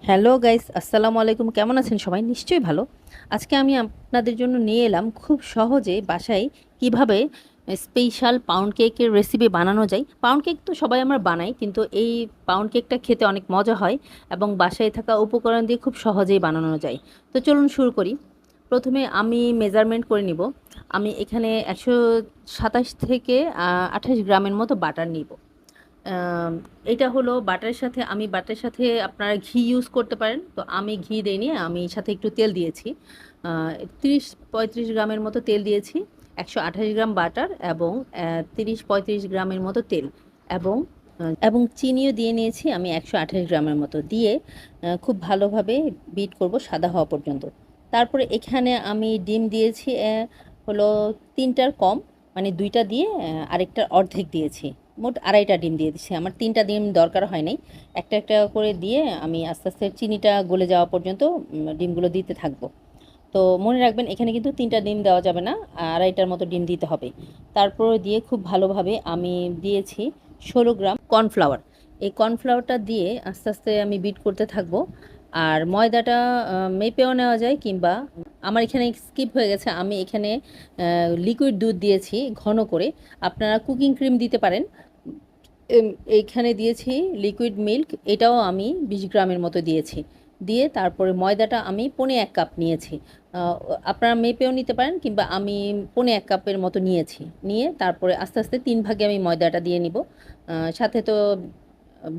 Hello guys, আসসালামু আলাইকুম। কেমন আছেন সবাই? নিশ্চয়ই ভালো। আজকে আমি আপনাদের জন্য নিয়ে এলাম খুব সহজে বাসায় কিভাবে স্পেশাল পাউন্ড কেকের রেসিপি বানানো যায়। পাউন্ড কেক তো সবাই আমরা বানাই, কিন্তু এই পাউন্ড কেকটা খেতে অনেক মজা হয় এবং বাসায় থাকা উপকরণ দিয়ে খুব সহজেই বানানো যায়। তো চলুন শুরু করি। প্রথমে আমি মেজারমেন্ট করে নিব। আমি এখানে 127 থেকে 28 গ্রামের মতো বাটার নিব। আম এটা হলো বাটারের সাথে আপনারা ঘি ইউজ করতে পারেন। তো আমি ঘি দেইনি, আমি সাথে একটু তেল দিয়েছি। আ ৩০-৩৫ গ্রামের মতো তেল দিয়েছি। ১২৮ গ্রাম বাটার এবং ৩০-৩৫ গ্রামের মতো তেল এবং এবং চিনিও দিয়ে নিয়েছি আমি ১২৮ গ্রামের মতো দিয়ে খুব ভালোভাবে বিট করব সাদা হওয়া পর্যন্ত। তারপরে এখানে আমি ডিম দিয়েছি হলো ৩ টার কম, মানে ২ টা দিয়ে আরেকটার অর্ধেক দিয়েছি। মোট ২.৫টা ডিম দিয়ে দিচ্ছি। আমার ৩টা ডিম দরকার হয় নাই। একটা একটা করে দিয়ে আমি আস্তে আস্তে চিনিটা গলে যাওয়া পর্যন্ত ডিমগুলো দিতে থাকবো। তো মনে রাখবেন এখানে কিন্তু 3টা ডিম দেওয়া যাবে না, ২.৫টার মতো ডিম দিতে হবে। তারপরে দিয়ে খুব ভালোভাবে আমি দিয়েছি ১৬ গ্রাম কর্নফ্লাওয়ার। এই কর্নফ্লাওয়ারটা দিয়ে আস্তে আস্তে আমি বিট করতে থাকবো। আর ময়দাটা মেপেও নেওয়া যায়, কিংবা আমার এখানে স্কিপ হয়ে গেছে, আমি এখানে লিকুইড দুধ দিয়েছি ঘন করে। আপনারা কুকিং ক্রিম দিতে পারেন। এইখানে দিয়েছি লিকুইড মিল্ক, এটাও আমি ২০ গ্রামের মতো দিয়েছি। দিয়ে তারপরে ময়দাটা আমি পৌনে ১ কাপ নিয়েছি। আপনারা মেপেও নিতে পারেন, কিংবা আমি পৌনে ১ কাপের মতো নিয়েছি। নিয়ে তারপরে আস্তে আস্তে ৩ ভাগে আমি ময়দাটা দিয়ে নিব। সাথে তো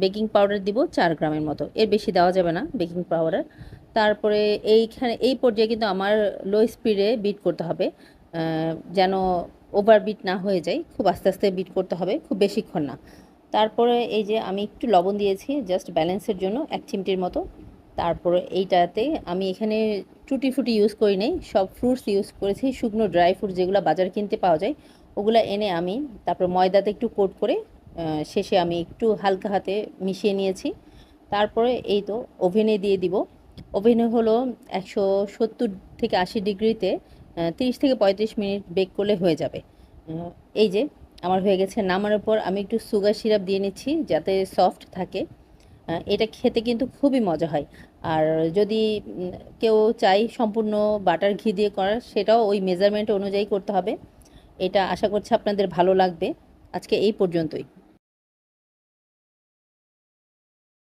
বেকিং পাউডার দিব ৪ গ্রামের মতো, এর বেশি দেওয়া যাবে না বেকিং পাউডার। তারপরে এই পর্যায়ে কিন্তু আমার লো স্পিডে বিট করতে হবে, যেন ওভার বিট না হয়ে যায়। খুব আস্তে আস্তে বিট করতে হবে, খুব বেশিক্ষণ না। তারপরে এই যে আমি একটু লবণ দিয়েছি জাস্ট ব্যালেন্সের জন্য, ১ চিমটির মতো। তারপরে এইটাতে আমি এখানে টুটি ফুটি ইউজ করি নাই, সব ফ্রুটস ইউজ করেছি, শুকনো ড্রাই ফ্রুট যেগুলো বাজারে কিনতে পাওয়া যায় ওগুলো এনে আমি তারপর ময়দাতে একটু কোট করে শেষে আমি একটু হালকা হাতে মিশিয়ে নিয়েছি। তারপরে এই তো ওভেনে দিয়ে দিব। ওভেনে হলো ১৭০ থেকে ৮০ ডিগ্রিতে ৩০ থেকে ৩৫ মিনিট বেক করলে হয়ে যাবে। এই যে আমার হয়ে গেছে। নামানোর পর আমি একটু সুগার সিরাপ দিয়ে নিচ্ছি যাতে সফট থাকে। এটা খেতে কিন্তু খুবই মজা হয়। আর যদি কেউ চায় সম্পূর্ণ বাটার ঘি দিয়ে করার, সেটাও ওই মেজারমেন্ট অনুযায়ী করতে হবে। এটা আশা করছি আপনাদের ভালো লাগবে। আজকে এই পর্যন্তই।